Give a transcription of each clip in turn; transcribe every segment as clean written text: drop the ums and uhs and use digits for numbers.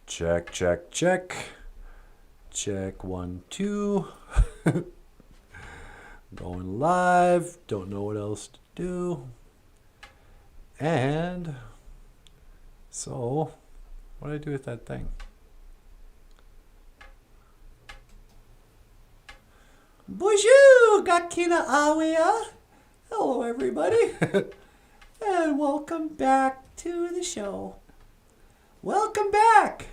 Check, check, check. Check 1, 2. Going live. Don't know what else to do. And so, what do I do with that thing? Bonjour, Gakina Awea. Hello, everybody. And welcome back to the show. Welcome back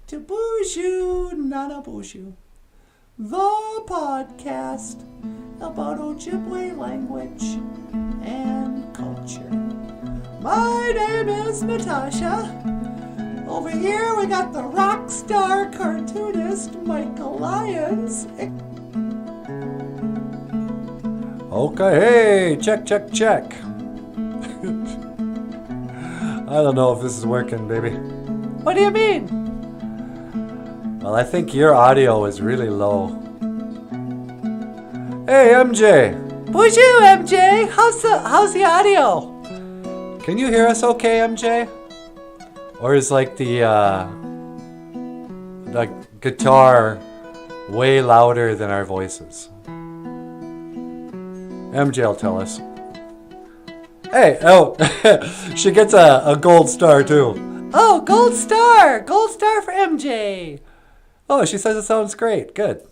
to Boozhoo, NANABOOZHOO, the podcast about Ojibwe language and culture. My name is Natasha. Over here we got the rock star cartoonist Michael Lyons. Okay, hey, check, check, check. I don't know if this is working, baby. What do you mean? Well, I think your audio is really low. Hey, MJ. Bonjour, MJ. How's the audio? Can you hear us okay, MJ? Or is like the guitar way louder than our voices? MJ will tell us. Hey, oh, she gets a gold star too. Oh, gold star! Gold star for MJ. Oh, she says it sounds great. Good.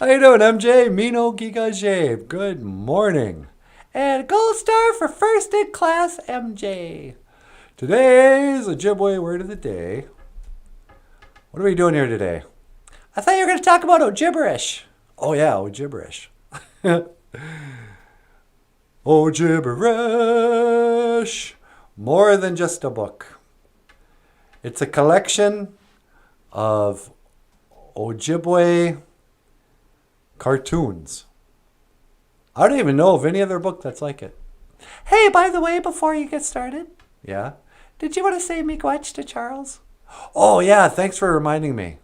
How you doing, MJ? Mino Gigaje. Good morning. And gold star for first in class, MJ. Today's Ojibwe word of the day. What are we doing here today? I thought you were going to talk about OJIBERISH. Oh yeah, OJIBERISH. OJIBERISH. More than just a book. It's a collection of Ojibwe cartoons. I don't even know of any other book that's like it. Hey, by the way, before you get started. Yeah? Did you want to say miigwech to Charles? Oh yeah, thanks for reminding me.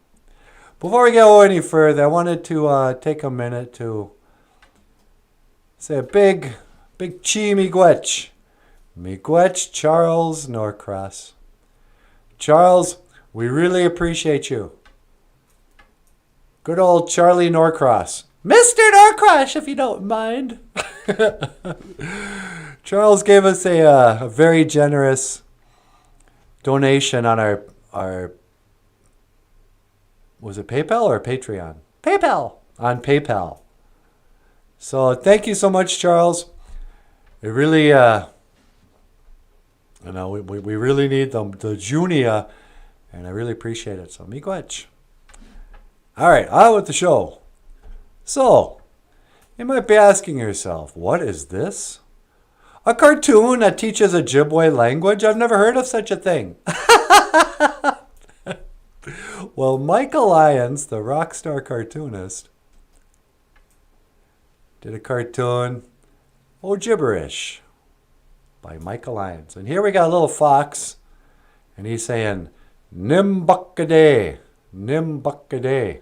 Before we go any further, I wanted to take a minute to say a big chi miigwech. Miigwech Charles Norcross. Charles, we really appreciate you. Good old Charlie Norcross. Mr. Norcross, if you don't mind. Charles gave us a very generous donation on our was it PayPal or Patreon? PayPal. On PayPal. So thank you so much, Charles. It really, we really need the Junia, and I really appreciate it. So miigwech. All right, on with the show. So, you might be asking yourself, what is this? A cartoon that teaches Ojibwe language? I've never heard of such a thing. Well, Michael Lyons, the rock star cartoonist, did a cartoon, Ojiberish, by Michael Lyons. And here we got a little fox, and he's saying, Nimbuckaday, Nimbuckaday.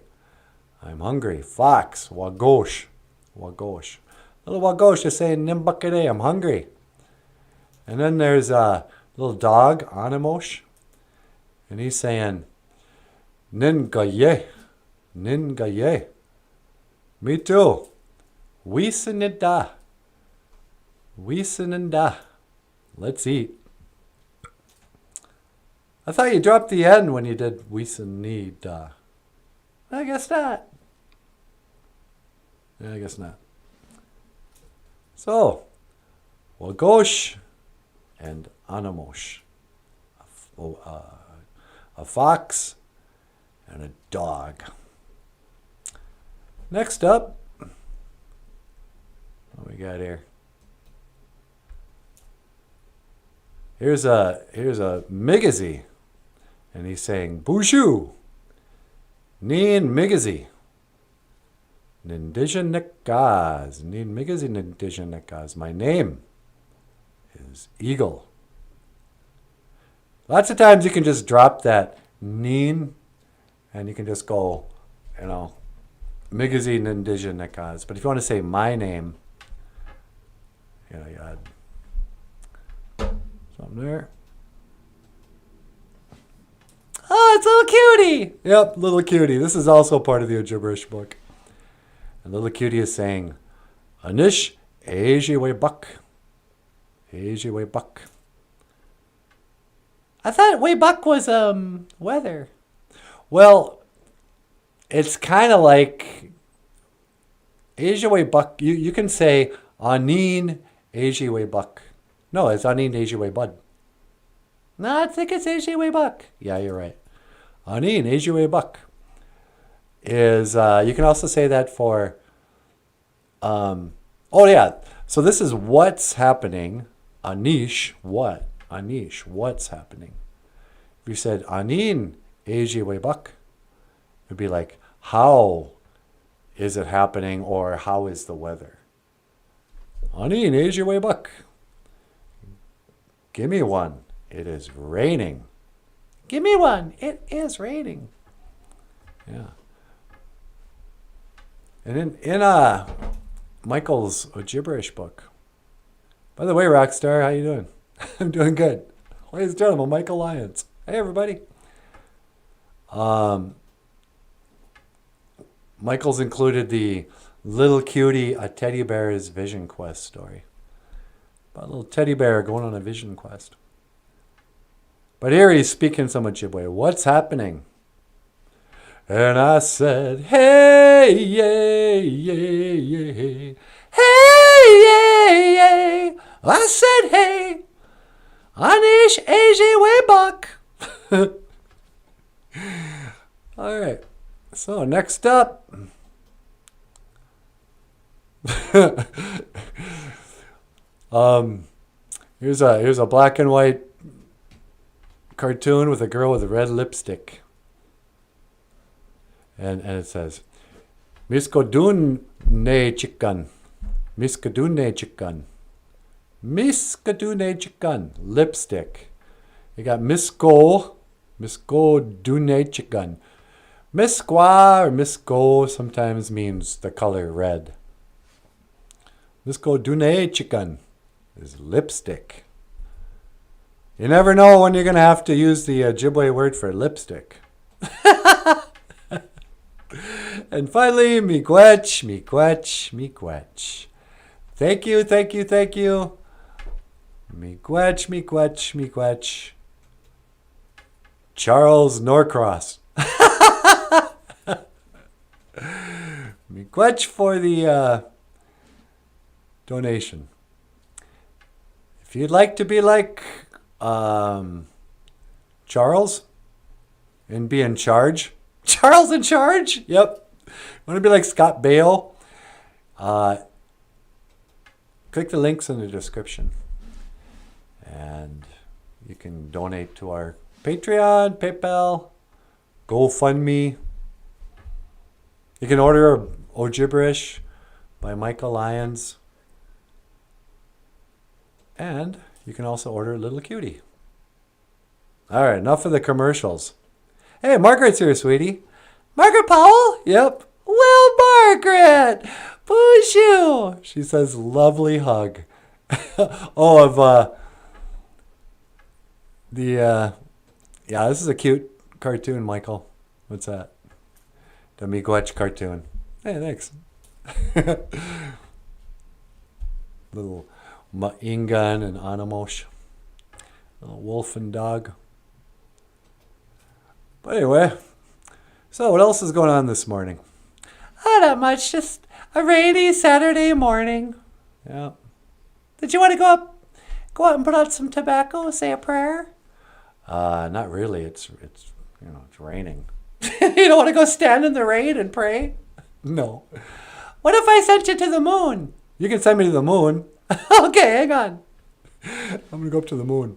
I'm hungry. Fox, Wagosh, Wagosh. Little Wagosh is saying, Nimbuckaday, I'm hungry. And then there's a little dog, Animosh, and he's saying, Ningaye, Ningaye. Me too. Weesinida. Weesinida. Let's eat. I thought you dropped the N when you did Weesinida. I guess not. Yeah, I guess not. So, Wagosh and Anamosh. A fox and a dog. Next up, what we got here? Here's a Migazi, and he's saying Boozhoo, Nin Migazi, Nindijanekaz, Nin Migazi Nindijanekaz. My name is Eagle. Lots of times you can just drop that Nin, and you can just go, Migazi Nindijanekaz. But if you want to say my name, you add something there. Oh, it's little cutie. Yep, little cutie. This is also part of the Ojiberish book. And little cutie is saying, Anish, Ojibwe buck. Ojibwe buck. I thought way buck was weather. Well, it's kind of like Ojibwe buck. You can say Anin Ojibwe buck. No, it's Anin Ojibwe bud. No, I think it's Ojibwe buck. Yeah, you're right. Anin Ojibwe buck is you can also say that for oh yeah. So this is what's happening. Anish, what? Anish, what's happening? If you said Anin Ojibwe buck, it'd be like, how is it happening, or how is the weather? Anin Ojibwe buck. Give me one. It is raining. Give me one. It is raining. Yeah. And in Michael's Ojiberish book. By the way, Rockstar, how you doing? I'm doing good. Ladies and gentlemen, Michael Lyons. Hey, everybody. Michael's included the Little Cutie, a Teddy Bear's Vision Quest story. About a little teddy bear going on a vision quest. But here he's speaking some Ojibwe. What's happening? And I said, hey, yay, yay, yay. Hey, yay, yay. I said, hey. Anish Ojibwe buck. All right. So next up. Here's a black and white cartoon with a girl with a red lipstick. And it says, Miskadune chicken. Miskadune chicken. Miskadune chicken. Lipstick. You got Misko Dune chicken. Miskwa or Misko sometimes means the color red. Misko Dune chicken is lipstick. You never know when you're going to have to use the Ojibwe word for lipstick. And finally, miigwech, miigwech, miigwech. Thank you, thank you, thank you. Miigwech, miigwech, miigwech. Charles Norcross. Miigwech for the donation. If you'd like to be like Charles and be in charge. Charles in charge? Yep. Want to be like Scott Bale? Click the links in the description. And you can donate to our Patreon, PayPal, GoFundMe. You can order OJIBERISH by Michael Lyons. And you can also order Little Cutie. All right, enough of the commercials. Hey, Margaret's here, sweetie. Margaret Powell? Yep. Well, Margaret! Bonjour! She says, lovely hug. Yeah, this is a cute cartoon, Michael. What's that? The Miigwech cartoon. Hey, thanks. Little Ingan and Anamosh. Little wolf and dog. But anyway, so what else is going on this morning? Not much, just a rainy Saturday morning. Yeah. Did you want to go out and put out some tobacco, say a prayer? Not really. It's raining. You don't want to go stand in the rain and pray? No. What if I sent you to the moon? You can send me to the moon. Okay, hang on. I'm going to go up to the moon.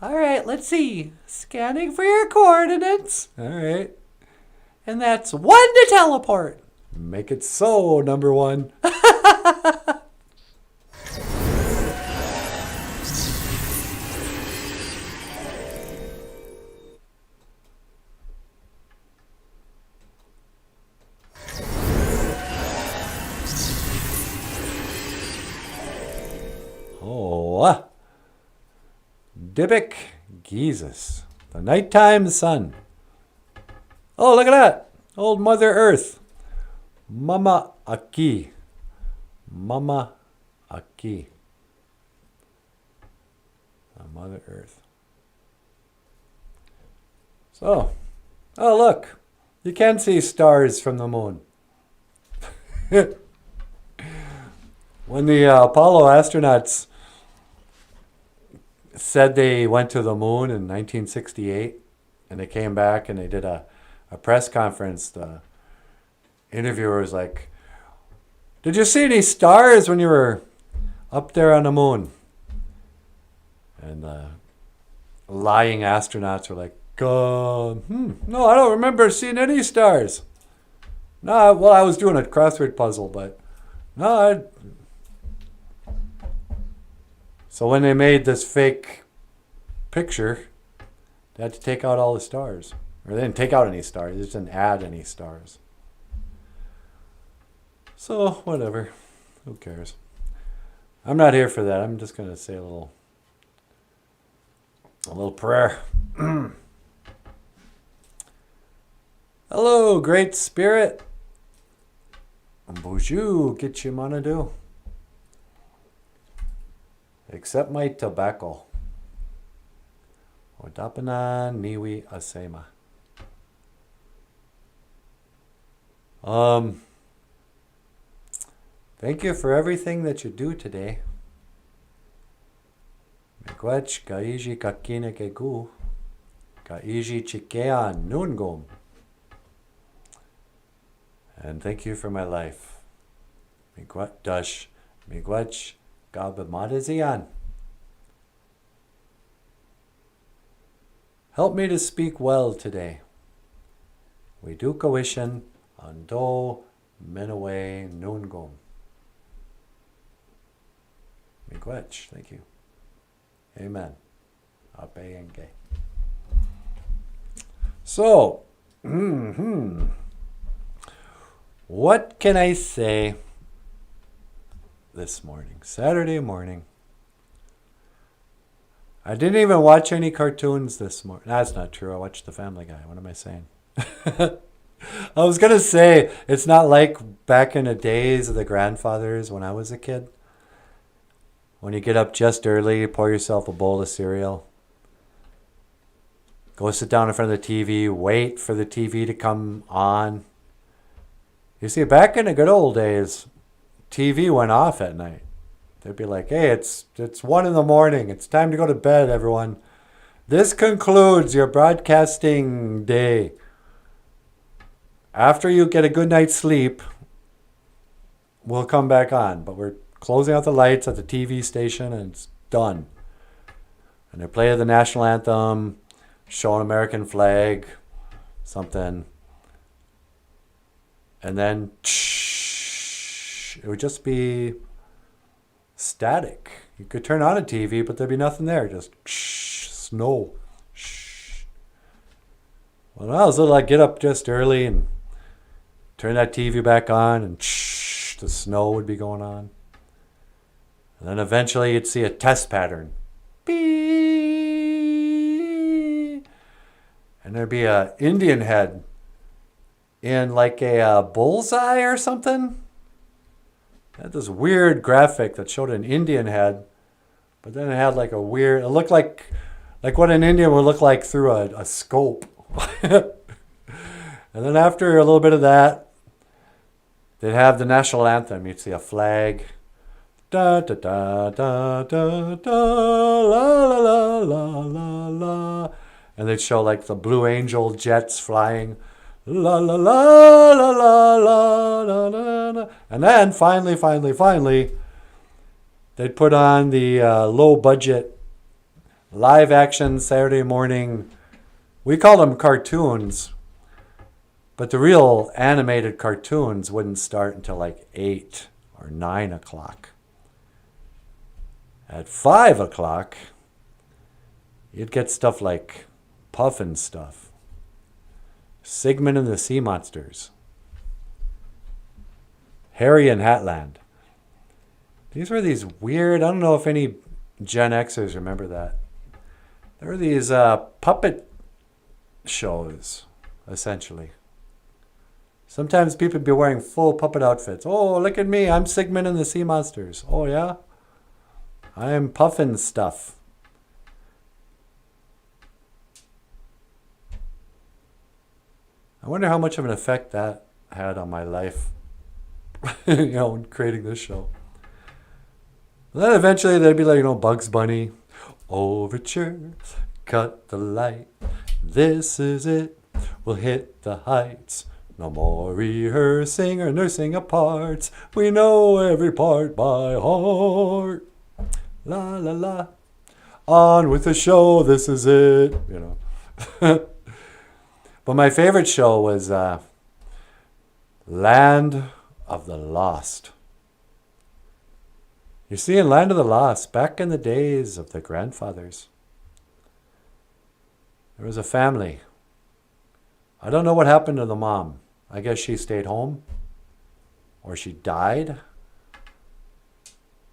All right, let's see. Scanning for your coordinates. All right. And that's 1 to teleport. Make it so, number 1. Dybbuk Jesus, the nighttime sun. Oh, look at that. Old Mother Earth. Mama Aki. Mama Aki. Mother Earth. So, oh look. You can see stars from the moon. When the Apollo astronauts said they went to the moon in 1968 and they came back and they did a press conference, the interviewer was like, "Did you see any stars when you were up there on the moon?" And lying astronauts were like, no, I don't remember seeing any stars. No, well, I was doing a crossword puzzle, but no. So when they made this fake picture, they had to take out all the stars. Or they didn't take out any stars, they just didn't add any stars. So, whatever. Who cares? I'm not here for that. I'm just going to say a little prayer. Hello, Great Spirit. Bonjour, get you mana do. Accept my tobacco. Odapana niwi asema. Thank you for everything that you do today. Miigwech kaiji kakine kegu. Kaiji chikea nungom. And thank you for my life. Miigwech gabamadazian. Help me to speak well today. We do kawishan ando minawe nungom. Miigwech, thank you. Amen. Apeyenge. So, what can I say this morning? Saturday morning. I didn't even watch any cartoons this morning. That's not true. I watched The Family Guy. What am I saying? I was going to say, it's not like back in the days of the grandfathers when I was a kid. When you get up just early, pour yourself a bowl of cereal. Go sit down in front of the TV, wait for the TV to come on. You see, back in the good old days, TV went off at night. They'd be like, hey, it's 1 a.m. It's time to go to bed, everyone. This concludes your broadcasting day. After you get a good night's sleep, we'll come back on. But we're closing out the lights at the TV station and it's done. And they play the national anthem, show an American flag, something. And then it would just be static. You could turn on a TV, but there'd be nothing there. Just snow. Well, when I was little, I'd get up just early and turn that TV back on, and the snow would be going on. And then eventually you'd see a test pattern. Beep. And there'd be an Indian head in like a bullseye or something. It had this weird graphic that showed an Indian head, but then it had like a weird, it looked like what an Indian would look like through a scope. And then after a little bit of that, they'd have the national anthem. You'd see a flag. Da da da da da da la la la la la la. And they'd show like the Blue Angel jets flying. La la la la la la la la la. And then finally, they'd put on the low budget live action Saturday morning. We called them cartoons, but the real animated cartoons wouldn't start until like 8 or 9 o'clock. At 5 o'clock, you'd get stuff like Puffin stuff. Sigmund and the Sea Monsters. Harry and Hatland. These were these weird, I don't know if any Gen Xers remember that. There were these puppet shows. essentially. Sometimes people be wearing full puppet outfits. Oh, look at me. I'm Sigmund and the Sea Monsters. Oh, yeah? I am Puffin stuff. I wonder how much of an effect that had on my life, in creating this show. And then eventually they'd be like, Bugs Bunny. Overture, cut the light. This is it. We'll hit the heights. No more rehearsing or nursing of parts. We know every part by heart. La la la. On with the show. This is it. But my favorite show was Land of the Lost. You see, in Land of the Lost, back in the days of the grandfathers, there was a family. I don't know what happened to the mom. I guess she stayed home or she died.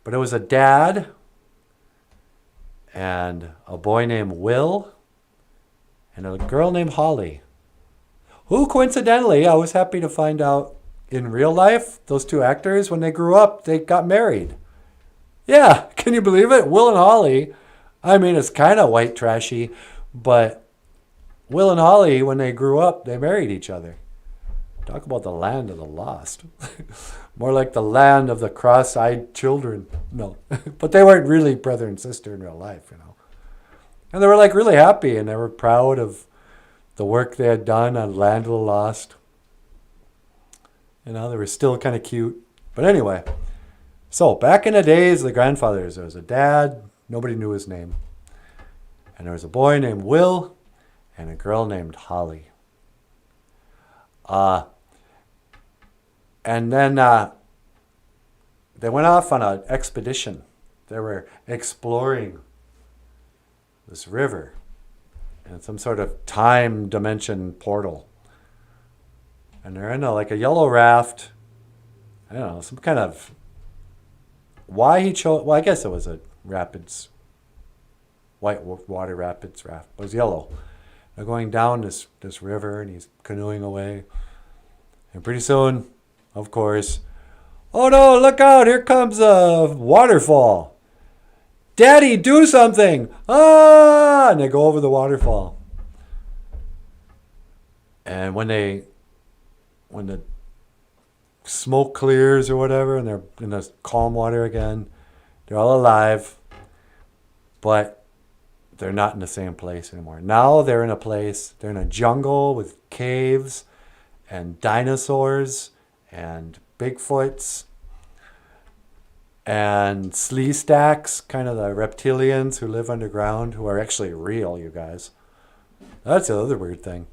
But it was a dad and a boy named Will and a girl named Holly, who coincidentally, I was happy to find out in real life, those two actors, when they grew up, they got married. Yeah, can you believe it? Will and Holly. I mean, it's kind of white trashy, but Will and Holly, when they grew up, they married each other. Talk about the land of the lost. More like the land of the cross-eyed children. No, but they weren't really brother and sister in real life, And they were like really happy, and they were proud of the work they had done on Land of the Lost. They were still kind of cute. But anyway, so back in the days of the grandfathers, there was a dad, nobody knew his name. And there was a boy named Will and a girl named Holly. And then they went off on an expedition. They were exploring this river in some sort of time dimension portal. And they're in a yellow raft. I don't know, some kind of... Why he chose... Well, I guess it was a rapids... White water rapids raft. It was yellow. They're going down this river, and he's canoeing away. And pretty soon, of course... Oh no, look out! Here comes a waterfall! Daddy, do something! Ah! And they go over the waterfall. And when the smoke clears or whatever, and they're in the calm water again, they're all alive, but they're not in the same place anymore. Now they're in a jungle with caves and dinosaurs and Bigfoots and slee stacks, kind of the reptilians who live underground, who are actually real, you guys. That's the other weird thing.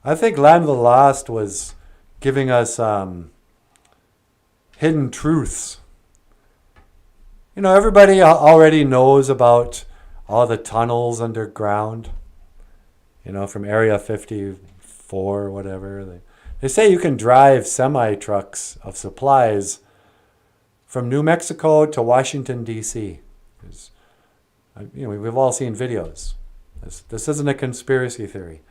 I think Land of the Lost was giving us hidden truths. Everybody already knows about all the tunnels underground, from Area 54 or whatever. They say you can drive semi-trucks of supplies from New Mexico to Washington, D.C. We've all seen videos. This isn't a conspiracy theory.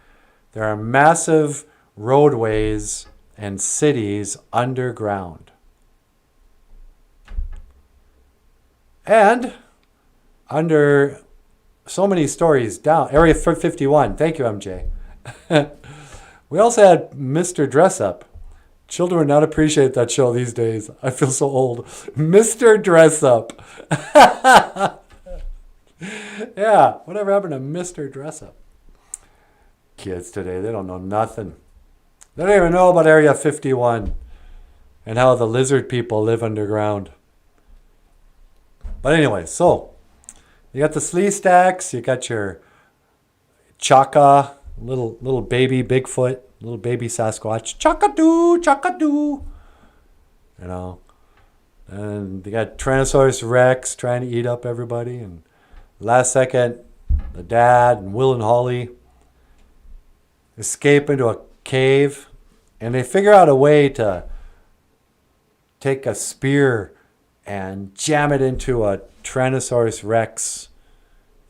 There are massive roadways and cities underground. And under so many stories down, Area 51, thank you, MJ. We also had Mr. Dress Up. Children would not appreciate that show these days. I feel so old. Mr. Dress Up. Yeah, whatever happened to Mr. Dress Up? Kids today, they don't know nothing. They don't even know about Area 51 and how the lizard people live underground. But anyway, so you got the slee stacks, you got your chaka, little baby Bigfoot, little baby Sasquatch, chaka-doo, chaka-doo. And they got Tyrannosaurus Rex trying to eat up everybody. And last second, the dad and Will and Holly escape into a cave, and they figure out a way to take a spear and jam it into a Tyrannosaurus Rex,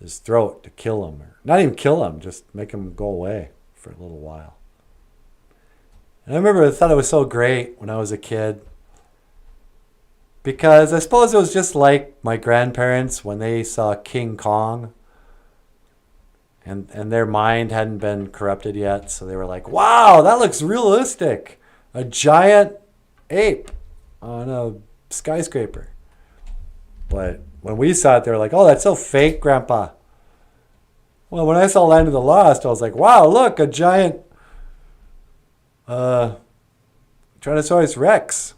his throat, to kill him. Or not even kill him, just make him go away for a little while. And I remember I thought it was so great when I was a kid. Because I suppose it was just like my grandparents when they saw King Kong. And their mind hadn't been corrupted yet. So they were like, wow, that looks realistic. A giant ape on a skyscraper. But when we saw it, they were like, oh, that's so fake, Grandpa. Well, when I saw Land of the Lost, I was like, wow, look, a giant Tyrannosaurus Rex.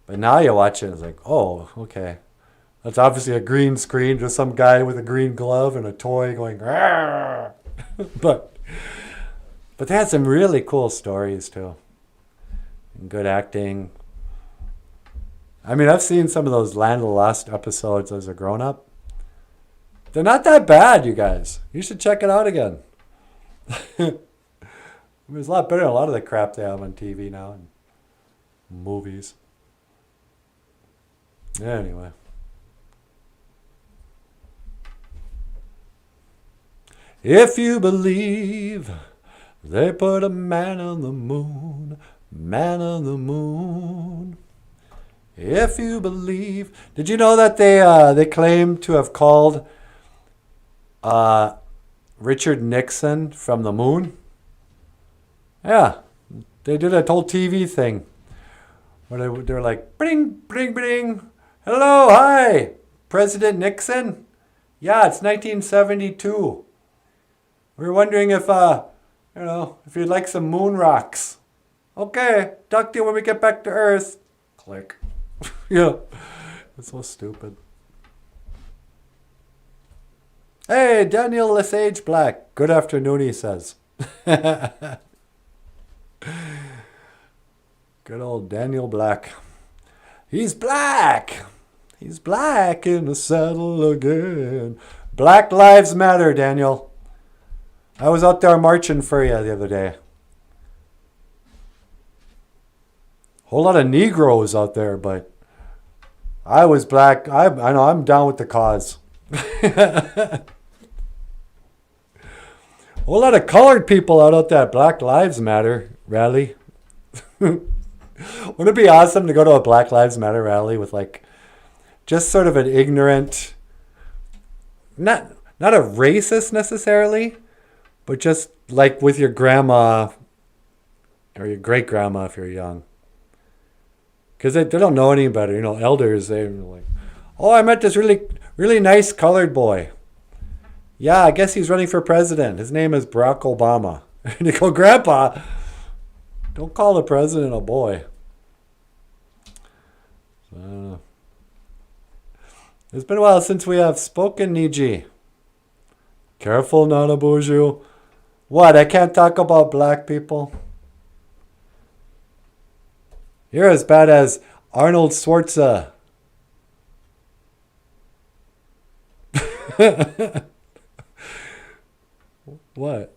But now you watch it, and it's like, oh, okay. That's obviously a green screen, just some guy with a green glove and a toy going, Rawr! but they had some really cool stories, too. And good acting. I mean, I've seen some of those Land of the Lost episodes as a grown-up. They're not that bad, you guys. You should check it out again. It's a lot better than a lot of the crap they have on TV now and movies. Anyway. If you believe they put a man on the moon, man on the moon. If you believe. Did you know that they claim to have called Richard Nixon from the moon? Yeah, they did a whole TV thing where they were like, bring, bring, bring. Hello, hi, President Nixon. Yeah, it's 1972. We were wondering if if you'd like some moon rocks. Okay, talk to you when we get back to Earth. Click. Yeah, it's so stupid. Hey, Daniel Lesage Black. Good afternoon, he says. Good old Daniel Black. He's black. He's black in the saddle again. Black Lives Matter, Daniel. I was out there marching for you the other day. Whole lot of Negroes out there, but I was black. I know I'm down with the cause. Whole lot of colored people out at that Black Lives Matter rally. Wouldn't it be awesome to go to a Black Lives Matter rally with like just sort of an ignorant, not a racist necessarily, but just like with your grandma or your great grandma if you're young. Because they don't know any better. You know, elders, they're like, oh, I met this really, really nice colored boy. Yeah, I guess he's running for president. His name is Barack Obama. And you go, Grandpa, don't call the president a boy. It's been a while since we have spoken, Niji. Careful, NANABOOZHOO. What, I can't talk about black people? You're as bad as Arnold Schwarzenegger. What?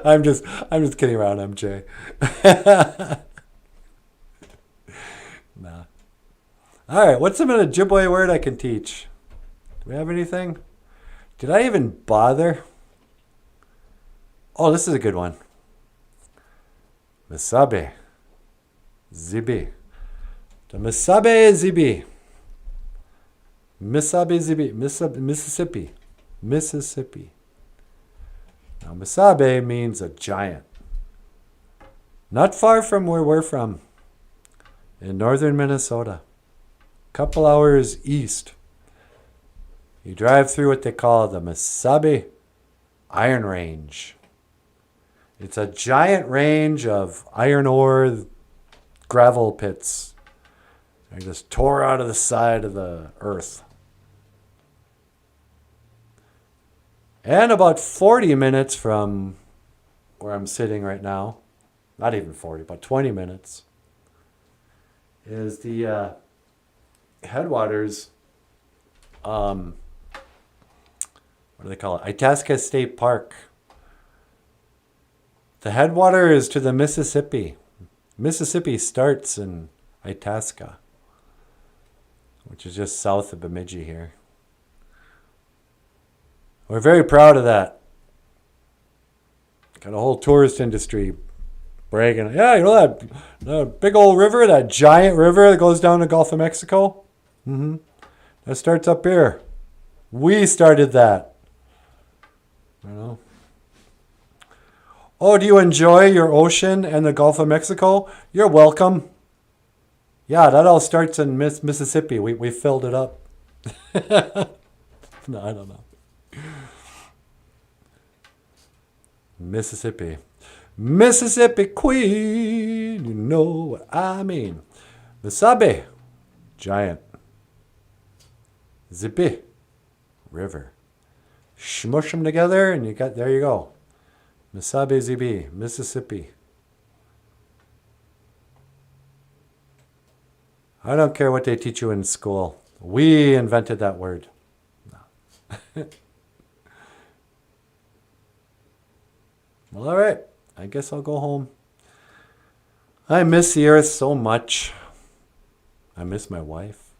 I'm just kidding around, MJ. Nah. All right, what's some Ojibwe word I can teach? Do we have anything? Did I even bother? Oh, this is a good one. Misabe. Zibi. The Misabe Zibi. Misabe Zibi. Mississippi. Mississippi. Now, Misabe means a giant. Not far from where we're from. In northern Minnesota. Couple hours east. You drive through what they call the Misabe Iron Range. It's a giant range of iron ore gravel pits. They just tore out of the side of the earth. And about 40 minutes from where I'm sitting right now, not even 40, about 20 minutes, is the headwaters, what do they call it? Itasca State Park. The headwater is to the Mississippi. Mississippi starts in Itasca, which is just south of Bemidji here. We're very proud of that. Got a whole tourist industry bragging. Yeah, you know that big old river, that giant river that goes down the Gulf of Mexico? Mm-hmm. That starts up here. We started that. You know. Oh, do you enjoy your ocean and the Gulf of Mexico? You're welcome. Yeah, that all starts in Mississippi. We filled it up. No, I don't know. Mississippi. Mississippi Queen. You know what I mean. Wasabi. Giant. Zippy. River. Smush them together and there you go. Wasabi Zibi. Mississippi. I don't care what they teach you in school. We invented that word. No. Well, all right. I guess I'll go home. I miss the earth so much. I miss my wife.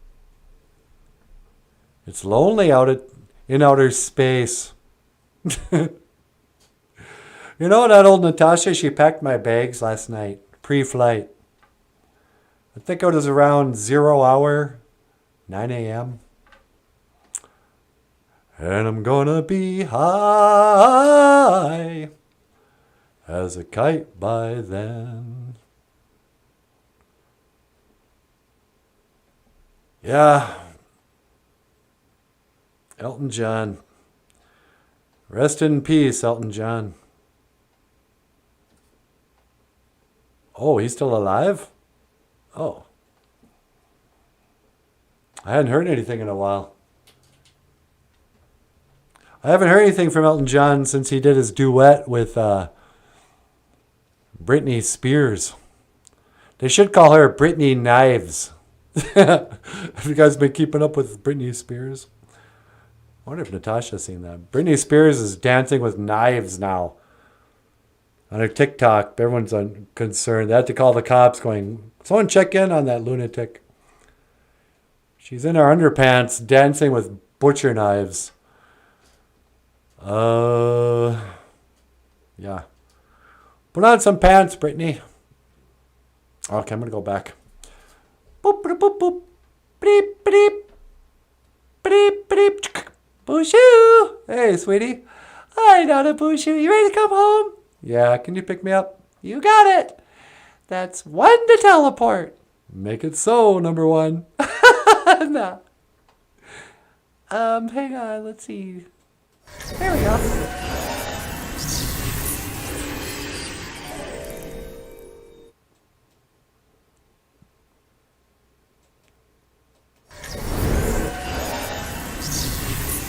It's lonely out in outer space. You know that old Natasha? She packed my bags last night, pre-flight. I think it was around 0 hour, 9 a.m. And I'm gonna be high as a kite by then. Yeah. Elton John. Rest in peace, Elton John. Oh, he's still alive? Oh. I hadn't heard anything in a while. I haven't heard anything from Elton John since he did his duet with Britney Spears. They should call her Britney Knives. Have you guys been keeping up with Britney Spears? I wonder if Natasha's seen that. Britney Spears is dancing with knives now. On her TikTok, everyone's concerned. They had to call the cops going, someone check in on that lunatic. She's in her underpants dancing with butcher knives. Yeah. Put on some pants, Brittany. Okay, I'm going to go back. Boop, boop, boop, boop. Beep, beep. Beep, beep. Boozhoo. Hey, sweetie. Hi, NANABOOZHOO. You ready to come home? Yeah, can you pick me up? You got it. That's 1 to teleport. Make it so, number 1. No. Hang on, let's see. There we go.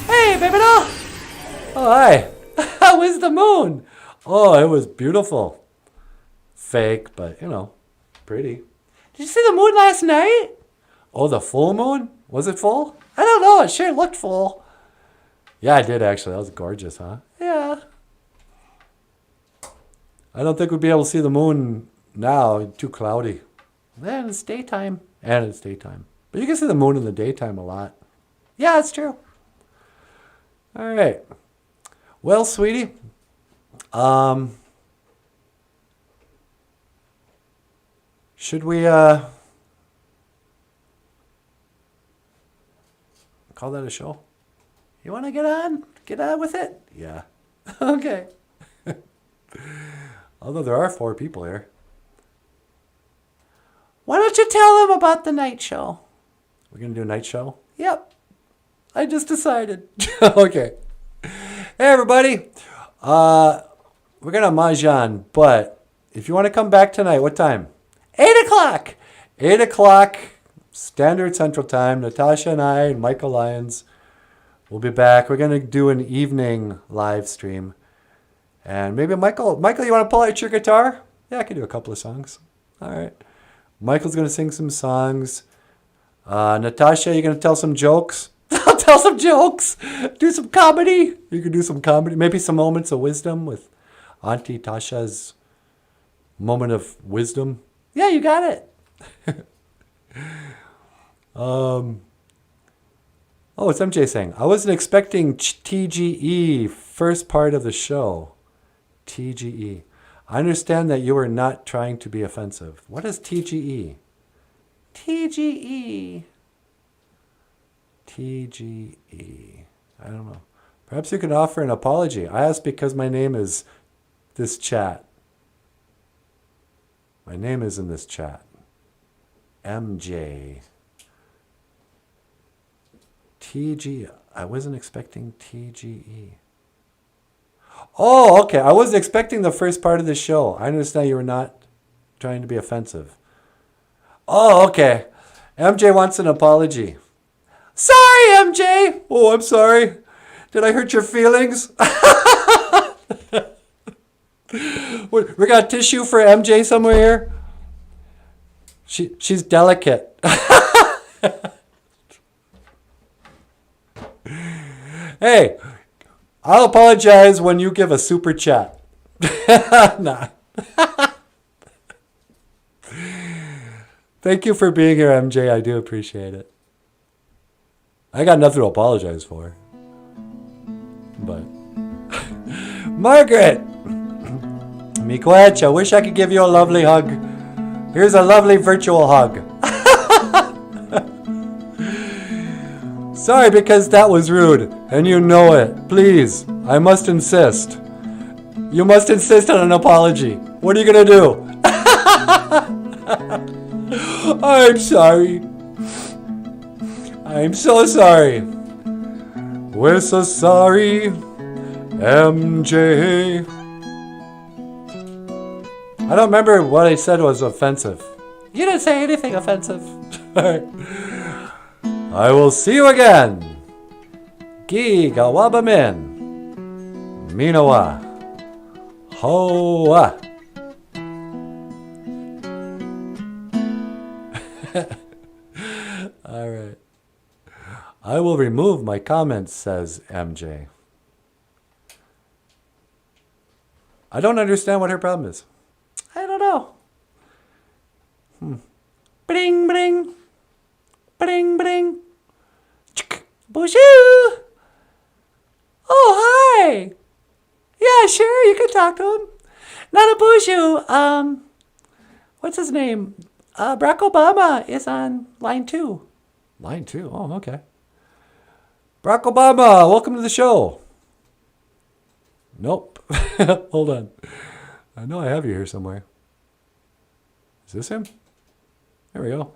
Hey, baby doll. Oh, hi. How was the moon? Oh, it was beautiful. Fake, but, you know, pretty. Did you see the moon last night? Oh, the full moon? Was it full? I don't know. It sure looked full. Yeah, I did, actually. That was gorgeous, huh? Yeah. I don't think we'd be able to see the moon now. It's too cloudy. And it's daytime. And it's daytime. But you can see the moon in the daytime a lot. Yeah, it's true. All right. Well, sweetie. Should we call that a show? You want to get on? Get on with it? Yeah. Okay. Although there are 4 people here. Why don't you tell them about the night show? We're going to do a night show? Yep. I just decided. Okay. Hey, everybody. We're going to mahjong, but if you want to come back tonight, what time? 8 o'clock. 8 o'clock, Standard Central Time. Natasha and I and Michael Lyons will be back. We're going to do an evening live stream. And maybe Michael, you want to pull out your guitar? Yeah, I can do a couple of songs. All right. Michael's going to sing some songs. Natasha, you going to tell some jokes? I'll tell some jokes. Do some comedy. You can do some comedy. Maybe some moments of wisdom with Auntie Tasha's moment of wisdom. Yeah, you got it. Oh, it's MJ saying, I wasn't expecting TGE first part of the show. TGE. I understand that you were not trying to be offensive. What is TGE? TGE. TGE. I don't know. Perhaps you can offer an apology. I asked because my name is this chat. My name is in this chat. MJ. TG. I wasn't expecting TGE. Oh, okay. I wasn't expecting the first part of the show. I understand you were not trying to be offensive. Oh, okay. MJ wants an apology. Sorry, MJ. Oh, I'm sorry. Did I hurt your feelings? We got tissue for MJ somewhere here? She's delicate. Hey, I'll apologize when you give a super chat. Nah. Thank you for being here, MJ. I do appreciate it. I got nothing to apologize for. But Margaret! Miigwech, I wish I could give you a lovely hug. Here's a lovely virtual hug. Sorry because that was rude, and you know it. Please, I must insist. You must insist on an apology. What are you gonna do? I'm sorry. I'm so sorry. We're so sorry, MJ. I don't remember what I said was offensive. You didn't say anything offensive. I will see you again. Gi gawabamin. Minawa. Hoa. All right. I will remove my comments, says MJ. I don't understand what her problem is. I don't know. Bring, bring. Bring, bring. Bonjour. Oh, hi. Yeah, sure, you can talk to him. NANABOOZHOO, what's his name? Barack Obama is on line 2. Line 2? Oh, okay. Barack Obama, welcome to the show. Nope. Hold on. I know I have you here somewhere. Is this him? There we go.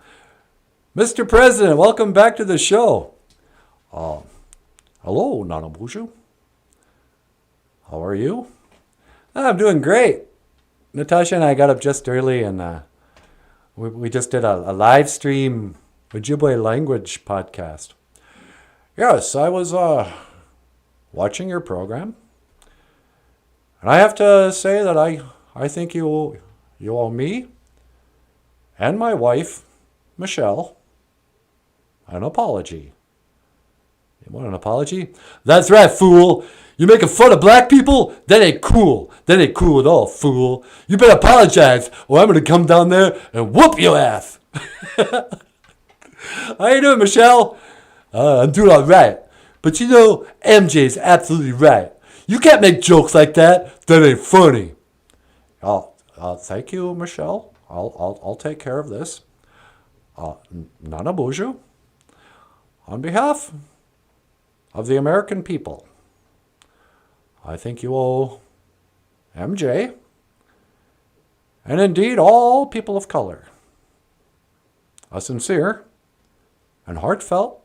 Mr. President, welcome back to the show. Hello, NANABOOZHOO. How are you? I'm doing great. Natasha and I got up just early and we just did a live stream Ojibwe language podcast. Yes, I was watching your program. And I have to say that I think you owe me and my wife, Michelle, an apology. You want an apology? That's right, fool. You making fun of black people? That ain't cool. That ain't cool at all, fool. You better apologize or I'm going to come down there and whoop your ass. How you doing, Michelle? I'm doing all right. But you know, MJ's absolutely right. You can't make jokes like that. That ain't funny. Thank you, Michelle. I'll take care of this. NANABOOZHOO, on behalf of the American people, I think you owe MJ, and indeed all people of color, a sincere and heartfelt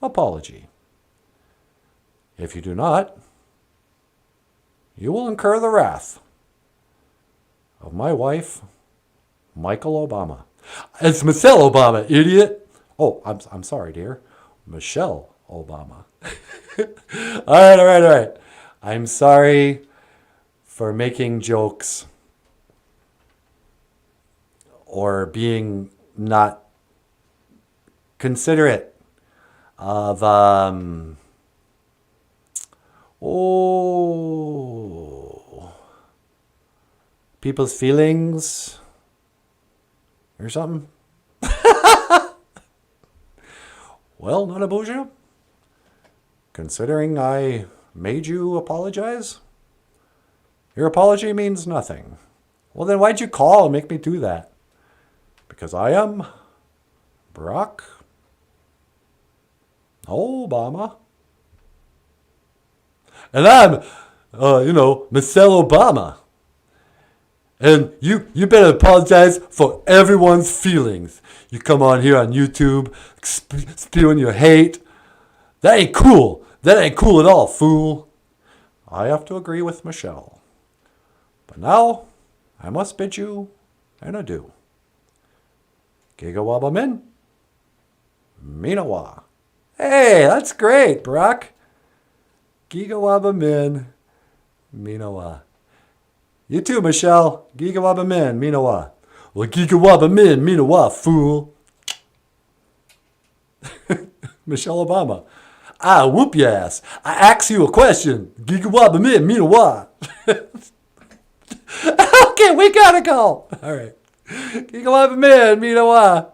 apology. If you do not, you will incur the wrath of my wife, Michael Obama. It's Michelle Obama, idiot. Oh, I'm sorry, dear. Michelle Obama. All right. I'm sorry for making jokes or being not considerate of people's feelings or something. Well, NANABOOZHOO, considering I made you apologize? Your apology means nothing. Well, then why'd you call and make me do that? Because I am Barack Obama. And I'm, Michelle Obama. And you better apologize for everyone's feelings. You come on here on YouTube spewing your hate. That ain't cool. That ain't cool at all, fool. I have to agree with Michelle. But now, I must bid you an adieu. Gigawaba min, Minawa. Hey, that's great, Barack. Gigawaba min, Minawa. You too, Michelle. Gigawaba min, Minawa. Well, Gigawaba min, Minawa, fool. Michelle Obama. I whoop your ass. I ask you a question. Gigawaba min, Minawa. Okay, we gotta go. All right. Gigawaba min, Minawa.